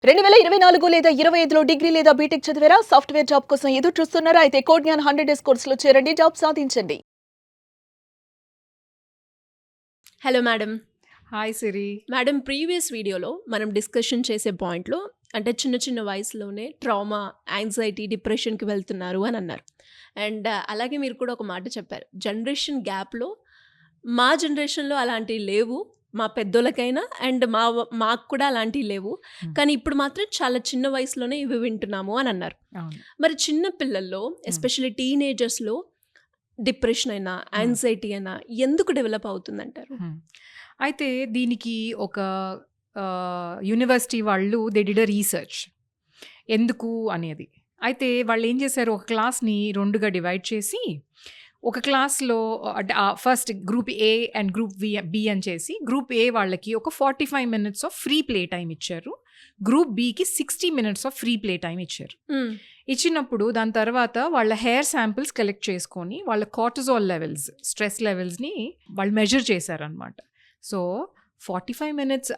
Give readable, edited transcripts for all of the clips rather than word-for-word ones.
2024 లేదా 25లో డిగ్రీ లేదా బీటెక్ చదివారా? సాఫ్ట్‌వేర్ జాబ్ కోసం ఎదురు చూస్తున్నారా? అయితే కోడ్‌జ్ఞాన్ 100 డేస్ కోర్సులో చేరండి. జాబ్ సాధించండి. Hello madam. Hi Siri. Madam previous వీడియోలో మనం డిస్కషన్ చేసే పాయింట్‌లో అంటే చిన్న చిన్న వయసులోనే ట్రామా, యాంగ్జైటీ, డిప్రెషన్‌కి వెళ్తున్నారు అని అన్నారు. అండ్ అలాగే మీరు కూడా ఒక మాట చెప్పారు. జనరేషన్ గ్యాప్‌లో మా జనరేషన్‌లో అలాంటివి లేవు. మా పెద్దోళ్ళకైనా అండ్ మాకు కూడా అలాంటివి లేవు. కానీ ఇప్పుడు మాత్రం చాలా చిన్న వయసులోనే ఇవి వింటున్నాము అని అన్నారు. అవును. మరి చిన్న పిల్లల్లో ఎస్పెషల్లీ టీనేజర్స్‌లో డిప్రెషన్ అయినా, యాంగ్జైటీ అయినా ఎందుకు డెవలప్ అవుతుందంటారు? అయితే దీనికి ఒక యూనివర్సిటీ వాళ్ళు దే డిడ్ రీసెర్చ్ ఎందుకు అనేది. అయితే వాళ్ళు ఏం చేశారు, ఒక క్లాస్ని 2గా డివైడ్ చేసి ఒక క్లాస్లో అంటే first group A and group B అని చేసి గ్రూప్ ఏ వాళ్ళకి ఒక 45 minutes of free play time ఇచ్చారు. గ్రూప్ బికి 60 minutes of free play time ఇచ్చారు. ఇచ్చినప్పుడు దాని తర్వాత వాళ్ళ హెయిర్ శాంపిల్స్ కలెక్ట్ చేసుకొని వాళ్ళ కార్టిజాల్ లెవెల్స్, స్ట్రెస్ లెవెల్స్ని వాళ్ళు మెజర్ చేశారనమాట. సో 45 minutes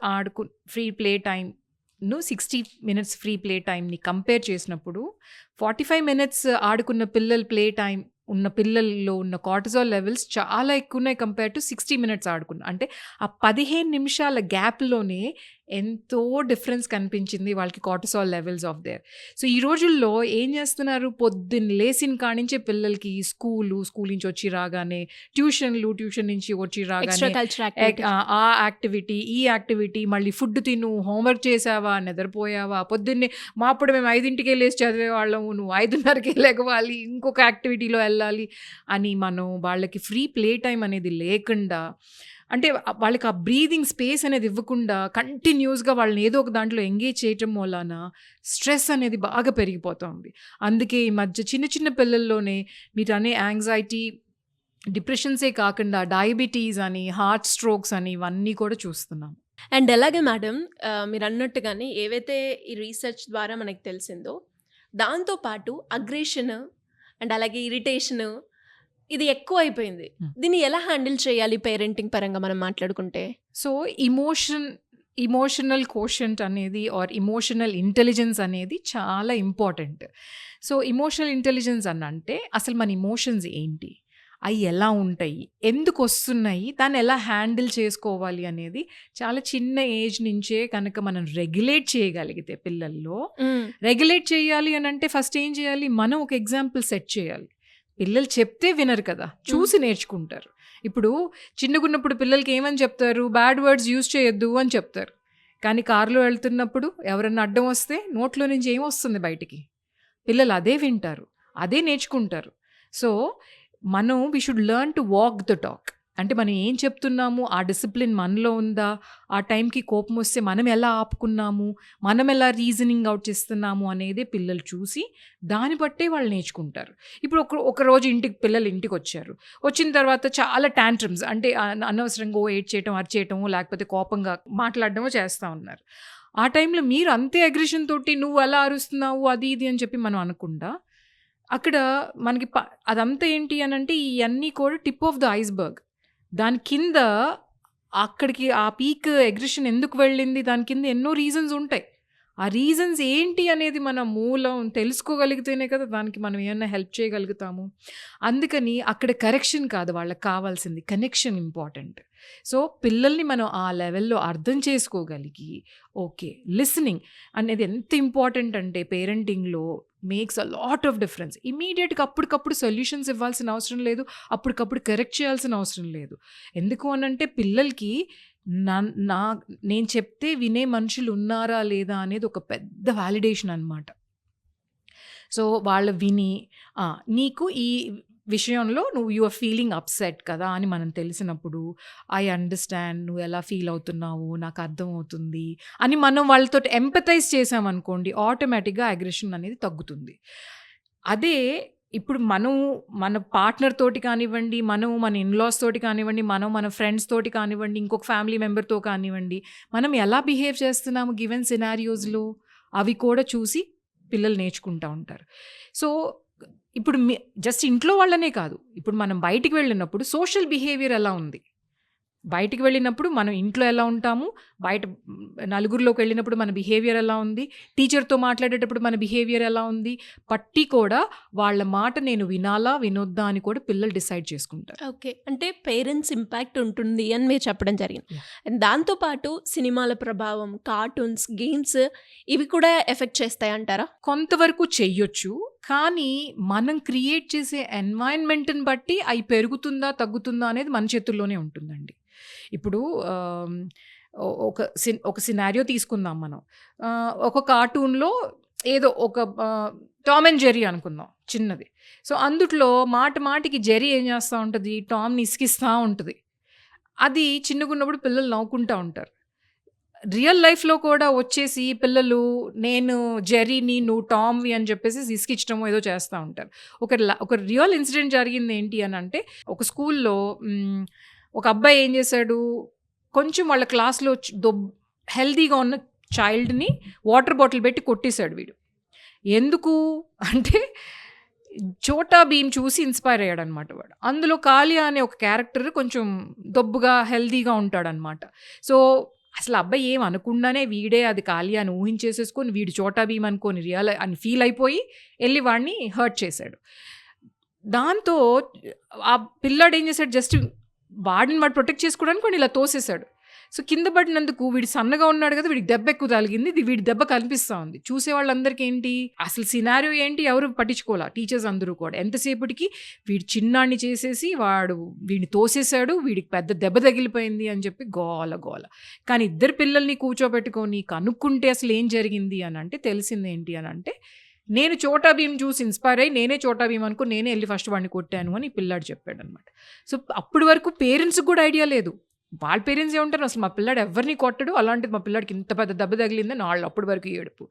ఫ్రీ ప్లే టైంను 60 minutes ఫ్రీ ప్లే టైంని కంపేర్ చేసినప్పుడు 45 minutes ఆడుకున్న పిల్లల ప్లే టైం ఉన్న పిల్లల్లో ఉన్న కార్టిజాల్ లెవెల్స్ చాలా ఎక్కువ ఉన్నాయి కంపేర్ టు 60 minutes ఆడుకున్న. అంటే ఆ 15 నిమిషాల గ్యాప్లోనే ఎంతో డిఫరెన్స్ కనిపించింది వాళ్ళకి cortisol levels of their. So ఈ రోజుల్లో ఏం చేస్తున్నారు, పొద్దున్న లేచిన కానించే పిల్లలకి స్కూల్ నుంచి వచ్చి రాగానే ట్యూషన్ నుంచి వచ్చి రాగానే ఆ యాక్టివిటీ ఈ యాక్టివిటీ, మళ్ళీ ఫుడ్ తిను, హోంవర్క్ చేసావా, నిద్రపోయావా, పొద్దున్నే మా అప్పుడు మేము 5ంటికే లేచి చదివేవాళ్ళము, నువ్వు 5:30కే లెగవాలి, ఇంకొక యాక్టివిటీలో వెళ్ళాలి అని మనం వాళ్ళకి ఫ్రీ ప్లే టైం అనేది లేకుండా, అంటే వాళ్ళకి ఆ బ్రీదింగ్ స్పేస్ అనేది ఇవ్వకుండా కంటిన్యూస్గా వాళ్ళని ఏదో ఒక దాంట్లో ఎంగేజ్ చేయటం వలన స్ట్రెస్ అనేది బాగా పెరిగిపోతుంది. అందుకే ఈ మధ్య చిన్న చిన్న పిల్లల్లోనే మీరు అనే యాంగ్జైటీ, డిప్రెషన్సే కాకుండా డయాబెటీస్ అని, హార్ట్ స్ట్రోక్స్ అని ఇవన్నీ కూడా చూస్తున్నాం. అండ్ అలాగే మేడం మీరు అన్నట్టుగానే ఏవైతే ఈ రీసెర్చ్ ద్వారా మనకు తెలిసిందో దాంతోపాటు అగ్రెషన్ అండ్ అలాగే ఇరిటేషన్ ఇది ఎక్కువ అయిపోయింది. దీన్ని ఎలా హ్యాండిల్ చేయాలి పేరెంటింగ్ పరంగా మనం మాట్లాడుకుంటే? సో ఇమోషనల్ కోషంట్ అనేది ఆర్ ఇమోషనల్ ఇంటెలిజెన్స్ అనేది చాలా ఇంపార్టెంట్. సో ఇమోషనల్ ఇంటెలిజెన్స్ అని అంటే అసలు మన ఇమోషన్స్ ఏంటి, అవి ఎలా ఉంటాయి, ఎందుకు వస్తున్నాయి, దాన్ని ఎలా హ్యాండిల్ చేసుకోవాలి అనేది చాలా చిన్న ఏజ్ నుంచే కనుక మనం రెగ్యులేట్ చేయగలిగితే పిల్లల్లో, రెగ్యులేట్ చేయాలి అని అంటే ఫస్ట్ ఏం చేయాలి, మనం ఒక ఎగ్జాంపుల్ సెట్ చేయాలి. పిల్లలు చెప్తే వినరు కదా, చూసి నేర్చుకుంటారు. ఇప్పుడు చిన్నగున్నప్పుడు పిల్లలకి ఏమని చెప్తారు, బ్యాడ్ వర్డ్స్ యూజ్ చేయొద్దు అని చెప్తారు. కానీ కారులో వెళ్తున్నప్పుడు ఎవరన్నా అడ్డం వస్తే నోట్లో నుంచి ఏమొస్తుంది బయటికి, పిల్లలు అదే వింటారు, అదే నేర్చుకుంటారు. సో మనం we should learn to walk the talk. అంటే మనం ఏం చెప్తున్నాము, ఆ డిసిప్లిన్ మనలో ఉందా, ఆ టైంకి కోపం వస్తే మనం ఎలా ఆపుకున్నాము, మనం ఎలా రీజనింగ్ అవుట్ చేస్తున్నాము అనేది పిల్లలు చూసి దాన్ని బట్టే వాళ్ళు నేర్చుకుంటారు. ఇప్పుడు ఒక రోజు పిల్లలు ఇంటికి వచ్చారు, వచ్చిన తర్వాత చాలా టాంట్రమ్స్, అంటే అనవసరంగా ఏడ్చేయటం, అరిచేయటము, లేకపోతే కోపంగా మాట్లాడటమో చేస్తూ ఉన్నారు. ఆ టైంలో మీరు అంతే అగ్రెషన్ తోటి నువ్వు ఎలా అరుస్తున్నావు అది ఇది అని చెప్పి మనం అనకుండా, అక్కడ మనకి అదంతా ఏంటి అని అంటే ఇవన్నీ కూడా టిప్ ఆఫ్ ద ఐస్బర్గ్. దాని కింద అక్కడికి ఆ పీక్ అగ్రెషన్ ఎందుకు వెళ్ళింది, దాని కింద ఎన్నో రీజన్స్ ఉంటాయి. ఆ రీజన్స్ ఏంటి అనేది మన మూలం తెలుసుకోగలిగితేనే కదా దానికి మనం ఏమైనా హెల్ప్ చేయగలుగుతాము. అందుకని అక్కడ కరెక్షన్ కాదు, వాళ్ళకి కావాల్సింది కనెక్షన్ ఇంపార్టెంట్. సో పిల్లల్ని మనం ఆ లెవెల్లో అర్థం చేసుకోగలిగి, ఓకే లిసనింగ్ అనేది ఎంత ఇంపార్టెంట్ అంటే పేరెంటింగ్లో makes a lot of difference. ఇమీడియట్గా అప్పటికప్పుడు సొల్యూషన్స్ ఇవ్వాల్సిన అవసరం లేదు, అప్పటికప్పుడు కరెక్ట్ చేయాల్సిన అవసరం లేదు. ఎందుకు అనంటే పిల్లలకి నేను చెప్తే వినే మనుషులు ఉన్నారా లేదా అనేది ఒక పెద్ద వ్యాలిడేషన్ అనమాట. సో వాళ్ళు విని నీకు ఈ విషయంలో నువ్వు యు ఆర్ ఫీలింగ్ అప్సెట్ కదా అని మనం తెలిసినప్పుడు, ఐ అండర్స్టాండ్, నువ్వు ఎలా ఫీల్ అవుతున్నావు నాకు అర్థమవుతుంది అని మనం వాళ్ళతో ఎంపథైజ్ చేసామనుకోండి, ఆటోమేటిక్గా అగ్రెషన్ అనేది తగ్గుతుంది. అదే ఇప్పుడు మన పార్ట్నర్ తోటి కానివ్వండి, మన ఇన్లాస్ తోటి కానివ్వండి, మన ఫ్రెండ్స్ తోటి కానివ్వండి, ఇంకొక ఫ్యామిలీ మెంబర్తో కానివ్వండి, మనం ఎలా బిహేవ్ చేస్తున్నాము గివెన్ సినారియోస్లో అవి కూడా చూసి పిల్లలు నేర్చుకుంటూ ఉంటారు. సో ఇప్పుడు జస్ట్ ఇంట్లో వాళ్ళనే కాదు, ఇప్పుడు మనం బయటికి వెళ్ళినప్పుడు సోషల్ బిహేవియర్ ఎలా ఉంది, బయటికి వెళ్ళినప్పుడు మనం ఇంట్లో ఎలా ఉంటాము, బయట నలుగురిలోకి వెళ్ళినప్పుడు మన బిహేవియర్ ఎలా ఉంది, టీచర్తో మాట్లాడేటప్పుడు మన బిహేవియర్ ఎలా ఉంది, పట్టి కూడా వాళ్ళ మాట నేను వినాలా వినొద్దా అని కూడా పిల్లలు డిసైడ్ చేసుకుంటారు. ఓకే. అంటే పేరెంట్స్ ఇంపాక్ట్ ఉంటుంది అని మీరు చెప్పడం జరిగింది. అండ్ దాంతోపాటు సినిమాల ప్రభావం, కార్టూన్స్, గేమ్స్ ఇవి కూడా ఎఫెక్ట్ చేస్తాయి అంటారా? కొంతవరకు చెయ్యొచ్చు, కానీ మనం క్రియేట్ చేసే ఎన్వైరన్మెంట్ని బట్టి అవి పెరుగుతుందా తగ్గుతుందా అనేది మన చేతుల్లోనే ఉంటుందండి. ఇప్పుడు ఒక సినారియో తీసుకుందాం మనం. ఒక కార్టూన్లో ఏదో ఒక టామ్ అండ్ జెర్రీ అనుకుందాం చిన్నది. సో అందుట్లో మాటికి జెర్రీ ఏం చేస్తూ ఉంటుంది, టామ్ని ఇసికిస్తూ ఉంటుంది. అది చిన్నగున్నప్పుడు పిల్లలు నవ్వుకుంటూ ఉంటారు. రియల్ లైఫ్లో కూడా వచ్చేసి పిల్లలు నేను జెర్రీని నువ్వు టామ్వి అని చెప్పేసి ఇసుకిచ్చడమో ఏదో చేస్తూ ఉంటారు. ఒక రియల్ ఇన్సిడెంట్ జరిగింది ఏంటి అని అంటే, ఒక స్కూల్లో ఒక అబ్బాయి ఏం చేశాడు, కొంచెం వాళ్ళ క్లాస్లో హెల్తీగా ఉన్న చైల్డ్ని వాటర్ బాటిల్ పెట్టి కొట్టేశాడు వీడు. ఎందుకు అంటే చోటా భీమ్ చూసి ఇన్స్పైర్ అయ్యాడు అనమాట వాడు. అందులో కాలియా అనే ఒక క్యారెక్టర్ కొంచెం దొబ్బుగా హెల్తీగా ఉంటాడనమాట. సో అసలు అబ్బాయి ఏం అనకుండానే వీడే అది కాలియా అని ఊహించేసేసుకొని వీడు చోటా భీమ్ అనుకొని రియల్ అని ఫీల్ అయిపోయి వెళ్ళి వాడిని హర్ట్ చేశాడు. దాంతో ఆ పిల్లాడు ఏం చేశాడు, జస్ట్ వాడిని వాడు ప్రొటెక్ట్ చేసుకోవడానికి వాడు ఇలా తోసేశాడు. సో కింద పడినందుకు వీడు సన్నగా ఉన్నాడు కదా, వీడికి దెబ్బ ఎక్కువ తగిలింది. ఇది వీడి దెబ్బ కనిపిస్తూ ఉంది. చూసే వాళ్ళందరికీ ఏంటి అసలు సినారియో ఏంటి ఎవరు పట్టించుకోవాలా, టీచర్స్ అందరూ కూడా. ఎంతసేపటికి వీడు చిన్నాన్ని చేసేసి వీడిని తోసేశాడు, వీడికి పెద్ద దెబ్బ తగిలిపోయింది అని చెప్పి గోల. కానీ ఇద్దరు పిల్లల్ని కూర్చోబెట్టుకొని కనుక్కుంటే అసలు ఏం జరిగింది అని అంటే తెలిసింది ఏంటి అని అంటే, నేను చోటా భీమ్ చూసి ఇన్స్పైర్ అయ్యి నేనే చోటా భీమ్ అనుకో నేనే వెళ్ళి ఫస్ట్ వాడిని కొట్టాను అని పిల్లాడు చెప్పాడు అనమాట. సో అప్పటి వరకు పేరెంట్స్కి కూడా ఐడియా లేదు. వాళ్ళ పేరెంట్స్ ఏమంటారు, అసలు మా పిల్లాడు ఎవరిని కొట్టడు, అలాంటిది మా పిల్లాడికి ఇంత పెద్ద దెబ్బ తగిలిందని వాళ్ళు అప్పటి వరకు ఏడుపు.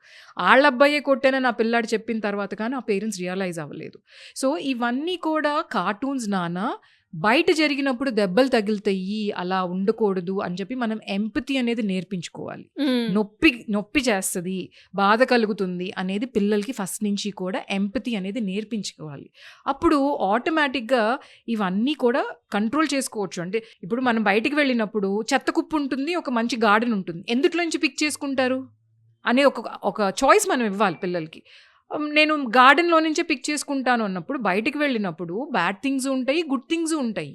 వాళ్ళ అబ్బాయే కొట్టానని ఆ పిల్లాడు చెప్పిన తర్వాత కానీ ఆ పేరెంట్స్ రియలైజ్ అవ్వలేదు. సో ఇవన్నీ కూడా కార్టూన్స్ నాన్న బయట జరిగినప్పుడు దెబ్బలు తగులుతాయి, అలా ఉండకూడదు అని చెప్పి మనం ఎంపతి అనేది నేర్పించుకోవాలి. నొప్పి చేస్తుంది, బాధ కలుగుతుంది అనేది పిల్లలకి ఫస్ట్ నుంచి కూడా ఎంపతి అనేది నేర్పించుకోవాలి. అప్పుడు ఆటోమేటిక్గా ఇవన్నీ కూడా కంట్రోల్ చేసుకోవచ్చు. అంటే ఇప్పుడు మనం బయటికి వెళ్ళినప్పుడు చెత్త కుప్పు ఉంటుంది, ఒక మంచి గార్డెన్ ఉంటుంది, ఎందుట్లో నుంచి పిక్ చేసుకుంటారు అనే ఒక చాయిస్ మనం ఇవ్వాలి పిల్లలకి. నేను గార్డెన్లో నుంచే పిక్ చేసుకుంటాను అన్నప్పుడు బయటికి వెళ్ళినప్పుడు బ్యాడ్ థింగ్స్ ఉంటాయి, గుడ్ థింగ్స్ ఉంటాయి.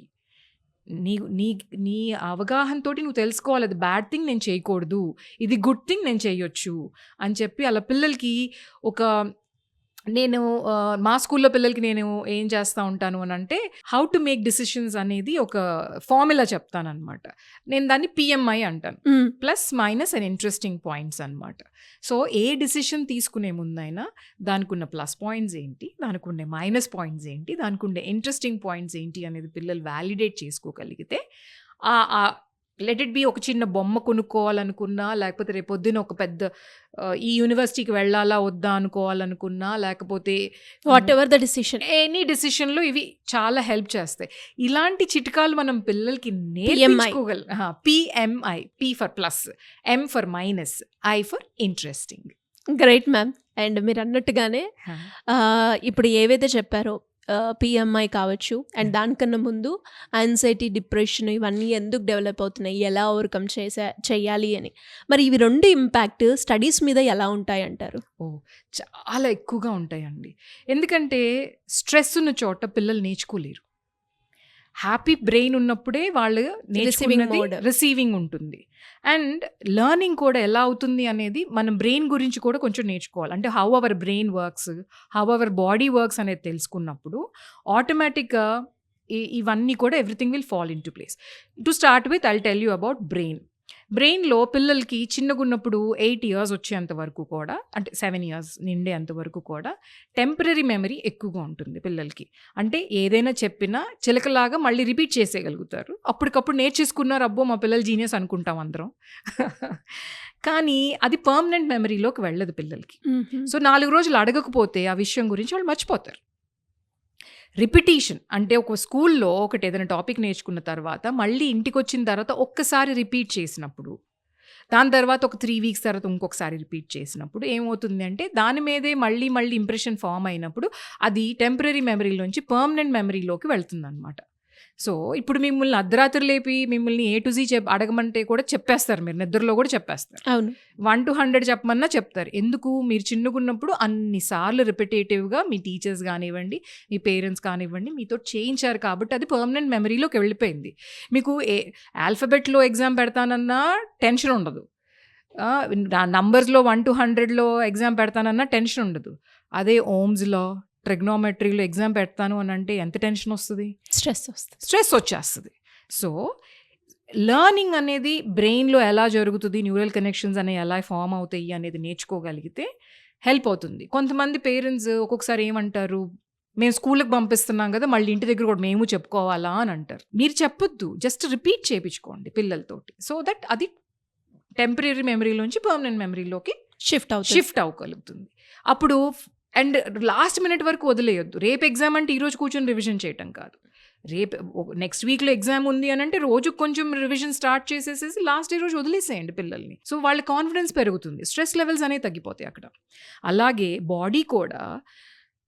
నీ అవగాహనతో నువ్వు తెలుసుకోవాలి, అది బ్యాడ్ థింగ్ నేను చేయకూడదు, ఇది గుడ్ థింగ్ నేను చేయొచ్చు అని చెప్పి అలా పిల్లలకి నేను మా స్కూల్లో పిల్లలకి నేను ఏం చేస్తూ ఉంటాను అని అంటే, హౌ టు మేక్ డిసిషన్స్ అనేది ఒక ఫార్ములా చెప్తానమాట. నేను దాన్ని PMI అంటాను, plus minus and interesting points అనమాట. సో ఏ డిసిషన్ తీసుకునే ముందైనా దానికి ఉన్న ప్లస్ పాయింట్స్ ఏంటి, దానికి ఉండే మైనస్ పాయింట్స్ ఏంటి, దానికి ఉండే ఇంట్రెస్టింగ్ పాయింట్స్ ఏంటి అనేది పిల్లలు వ్యాలిడేట్ చేసుకోగలిగితే, లెట్ ఇట్ బి ఒక చిన్న బొమ్మ కొనుక్కోవాలనుకున్నా, లేకపోతే రేపొద్దున ఒక పెద్ద ఈ యూనివర్సిటీకి వెళ్ళాలా వద్దా అనుకోవాలనుకున్నా, లేకపోతే whatever the decision, any డిసిషన్లో ఇవి చాలా హెల్ప్ చేస్తాయి. ఇలాంటి చిట్కాలు మనం పిల్లలకి నేర్పించుకోగల. PMI, P for plus, M for minus, I for interesting. Great ma'am. And మీరు అన్నట్టుగానే ఇప్పుడు ఏవైతే చెప్పారో PMI కావచ్చు, అండ్ దానికన్నా ముందు యాంగ్జైటీ, డిప్రెషన్ ఇవన్నీ ఎందుకు డెవలప్ అవుతున్నాయి, ఎలా ఓవర్కమ్ చేయాలి అని, మరి ఇవి రెండు ఇంపాక్ట్ స్టడీస్ మీద ఎలా ఉంటాయి అంటారు? చాలా ఎక్కువగా ఉంటాయండి. ఎందుకంటే స్ట్రెస్ ఉన్న చోట పిల్లలు నేర్చుకోలేరు. హ్యాపీ బ్రెయిన్ ఉన్నప్పుడే వాళ్ళు రిసీవింగ్ ఉంటుంది. అండ్ లెర్నింగ్ కూడా ఎలా అవుతుంది అనేది మనం బ్రెయిన్ గురించి కూడా కొంచెం నేర్చుకోవాలి. అంటే how our brain works, how our body works అనేది తెలుసుకున్నప్పుడు ఆటోమేటిక్గా ఇవన్నీ కూడా everything will fall in to place. To start with I'll tell you about బ్రెయిన్లో పిల్లలకి చిన్నగున్నప్పుడు 8 years వచ్చేంత వరకు కూడా, అంటే 7 years నిండేంత వరకు కూడా టెంపరరీ మెమరీ ఎక్కువగా ఉంటుంది పిల్లలకి. అంటే ఏదైనా చెప్పినా చిలకలాగా మళ్ళీ రిపీట్ చేసేయగలుగుతారు. అప్పటికప్పుడు నేర్చేసుకున్నారు, అబ్బో మా పిల్లలు జీనియస్ అనుకుంటాం అందరం. కానీ అది పర్మనెంట్ మెమరీలోకి వెళ్ళదు పిల్లలకి. సో 4 రోజులు అడగకపోతే ఆ విషయం గురించి వాళ్ళు మర్చిపోతారు. రిపిటీషన్ అంటే ఒక స్కూల్లో ఒకటి ఏదైనా టాపిక్ నేర్చుకున్న తర్వాత మళ్ళీ ఇంటికి వచ్చిన తర్వాత ఒక్కసారి రిపీట్ చేసినప్పుడు, దాని తర్వాత ఒక 3 weeks తర్వాత ఇంకొకసారి రిపీట్ చేసినప్పుడు ఏమవుతుంది అంటే దాని మీదే మళ్ళీ ఇంప్రెషన్ ఫామ్ అయినప్పుడు అది టెంపరరీ మెమరీలోంచి పర్మనెంట్ మెమరీలోకి వెళ్తుంది అనమాట. సో ఇప్పుడు మిమ్మల్ని అర్ధరాత్రి లేపి మిమ్మల్ని A to Z అడగమంటే కూడా చెప్పేస్తారు, మీరు నిద్రలో కూడా చెప్పేస్తారు. అవును. 1 to 100 చెప్పమన్నా చెప్తారు. ఎందుకు? మీరు చిన్నగున్నప్పుడు అన్నిసార్లు రిపిటేటివ్గా మీ టీచర్స్ కానివ్వండి, మీ పేరెంట్స్ కానివ్వండి మీతో చేయించారు కాబట్టి అది పర్మనెంట్ మెమరీలోకి వెళ్ళిపోయింది. మీకు ఆల్ఫబెట్లో ఎగ్జామ్ పెడతానన్నా టెన్షన్ ఉండదు, నంబర్స్లో 1 to 100లో ఎగ్జామ్ పెడతానన్నా టెన్షన్ ఉండదు. అదే ఓమ్స్లో ట్రిగ్నోమెట్రీలో ఎగ్జామ్ పెడతాను అని అంటే ఎంత టెన్షన్ వస్తుంది? స్ట్రెస్ వచ్చేస్తుంది. సో లెర్నింగ్ అనేది బ్రెయిన్లో ఎలా జరుగుతుంది, న్యూరల్ కనెక్షన్స్ అనేవి ఎలా ఫామ్ అవుతాయి అనేది నేర్చుకోగలిగితే హెల్ప్ అవుతుంది. కొంతమంది పేరెంట్స్ ఒక్కొక్కసారి ఏమంటారు, మేము స్కూల్కి పంపిస్తున్నాం కదా మళ్ళీ ఇంటి దగ్గర కూడా మేము చెప్పుకోవాలా అని అంటారు. మీరు చెప్పొద్దు, జస్ట్ రిపీట్ చేయించుకోండి పిల్లలతోటి. సో దట్ అది టెంపరీ మెమరీలోంచి పర్మనెంట్ మెమరీలోకి షిఫ్ట్ అవ్వగలుగుతుంది. అప్పుడు అండ్ లాస్ట్ మినిట్ వరకు వదిలేయొద్దు. రేపు ఎగ్జామ్ అంటే ఈరోజు కూర్చొని రివిజన్ చేయటం కాదు. రేపు నెక్స్ట్ వీక్లో ఎగ్జామ్ ఉంది అని అంటే రోజు కొంచెం రివిజన్ స్టార్ట్ చేసేసేసి లాస్ట్ డే రోజు వదిలేసేయండి పిల్లల్ని. సో వాళ్ళ కాన్ఫిడెన్స్ పెరుగుతుంది, స్ట్రెస్ లెవెల్స్ అనేవి తగ్గిపోతాయి అక్కడ. అలాగే బాడీ కూడా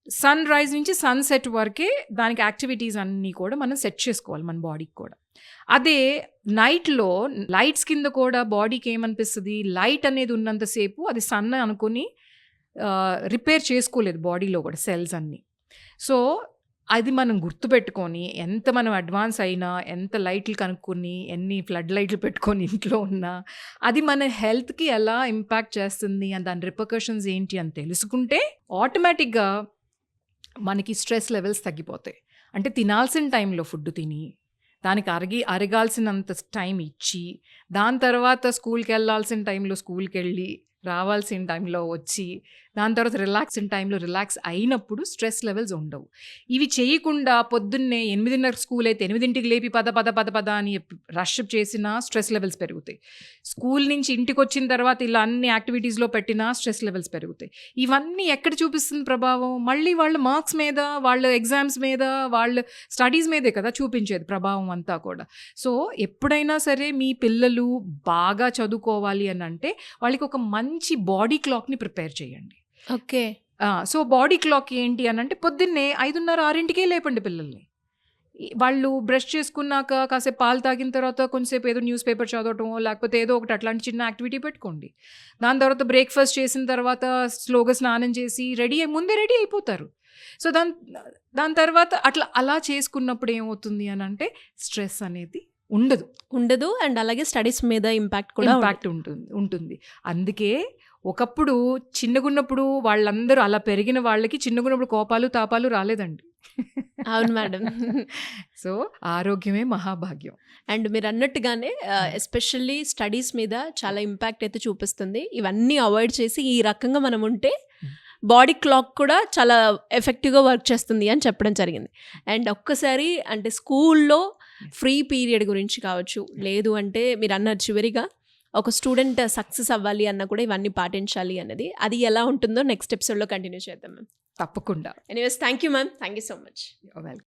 సన్ రైజ్ నుంచి సన్సెట్ వరకే దానికి యాక్టివిటీస్ అన్నీ కూడా మనం సెట్ చేసుకోవాలి మన బాడీకి కూడా. అదే నైట్లో లైట్స్ కింద కూడా బాడీకి ఏమనిపిస్తుంది, లైట్ అనేది ఉన్నంతసేపు అది సన్ అనుకుని రిపేర్ చేసుకోలేదు బాడీలో కూడా సెల్స్ అన్నీ. సో అది మనం గుర్తుపెట్టుకొని ఎంత మనం అడ్వాన్స్ అయినా, ఎంత లైట్లు కనుక్కొని, ఎన్ని ఫ్లడ్ లైట్లు పెట్టుకొని ఇంట్లో ఉన్నా అది మన హెల్త్కి ఎలా ఇంపాక్ట్ చేస్తుంది అని దాని రిపర్కషన్స్ ఏంటి అని తెలుసుకుంటే ఆటోమేటిక్గా మనకి స్ట్రెస్ లెవెల్స్ తగ్గిపోతాయి. అంటే తినాల్సిన టైంలో ఫుడ్ తిని, దానికి అరగాల్సినంత టైం ఇచ్చి, దాని తర్వాత స్కూల్కి వెళ్ళాల్సిన టైంలో స్కూల్కి వెళ్ళి, రావాల్సిన టైంలో వచ్చి, దాని తర్వాత రిలాక్సిన టైంలో రిలాక్స్ అయినప్పుడు స్ట్రెస్ లెవెల్స్ ఉండవు. ఇవి చేయకుండా పొద్దున్నే 8:30 స్కూల్ అయితే 8ంటికి లేపి పద అని రష్ చేసినా స్ట్రెస్ లెవెల్స్ పెరుగుతాయి. స్కూల్ నుంచి ఇంటికి వచ్చిన తర్వాత ఇలా అన్ని యాక్టివిటీస్లో పెట్టినా స్ట్రెస్ లెవెల్స్ పెరుగుతాయి. ఇవన్నీ ఎక్కడ చూపిస్తుంది ప్రభావం? మళ్ళీ వాళ్ళ మార్క్స్ మీద, వాళ్ళ ఎగ్జామ్స్ మీద, వాళ్ళ స్టడీస్ మీదే కదా చూపించేది ప్రభావం అంతా కూడా. సో ఎప్పుడైనా సరే మీ పిల్లలు బాగా చదువుకోవాలి అని అంటే వాళ్ళకి ఒక మంచి బాడీ క్లాక్ని ప్రిపేర్ చేయండి. ఓకే. సో బాడీ క్లాక్ ఏంటి అని అంటే పొద్దున్నే 5:30, 6ంటికే లేపండి పిల్లల్ని. వాళ్ళు బ్రష్ చేసుకున్నాక కాసేపు పాలు తాగిన తర్వాత కొంచెంసేపు ఏదో న్యూస్ పేపర్ చదవటం, లేకపోతే ఏదో ఒకటి అట్లాంటి చిన్న యాక్టివిటీ పెట్టుకోండి. దాని తర్వాత బ్రేక్ఫాస్ట్ చేసిన తర్వాత స్లోగా స్నానం చేసి ముందే రెడీ అయిపోతారు. సో దాని తర్వాత అలా చేసుకున్నప్పుడు ఏమవుతుంది అని అంటే స్ట్రెస్ అనేది ఉండదు అండ్ అలాగే స్టడీస్ మీద ఇంపాక్ట్ కూడా ఉంటుంది. అందుకే ఒకప్పుడు చిన్నగున్నప్పుడు వాళ్ళందరూ అలా పెరిగిన వాళ్ళకి చిన్నగున్నప్పుడు కోపాలు తాపాలు రాలేదండి. అవును మేడం. సో ఆరోగ్యమే మహాభాగ్యం. అండ్ మీరు అన్నట్టుగానే ఎస్పెషల్లీ స్టడీస్ మీద చాలా ఇంపాక్ట్ అయితే చూపిస్తుంది. ఇవన్నీ అవాయిడ్ చేసి ఈ రకంగా మనం ఉంటే బాడీ క్లాక్ కూడా చాలా ఎఫెక్టివ్గా వర్క్ చేస్తుంది అని చెప్పడం జరిగింది. అండ్ ఒక్కసారి అంటే స్కూల్లో ఫ్రీ పీరియడ్ గురించి కావచ్చు, లేదు అంటే మీరు అన్నారు చివరిగా ఒక స్టూడెంట్ సక్సెస్ అవ్వాలి అన్న కూడా ఇవన్నీ పాటించాలి అన్నది, అది ఎలా ఉంటుందో నెక్స్ట్ ఎపిసోడ్లో కంటిన్యూ చేద్దాం మ్యామ్. తప్పకుండా. Anyways thank you ma'am, thank you so much. Welcome.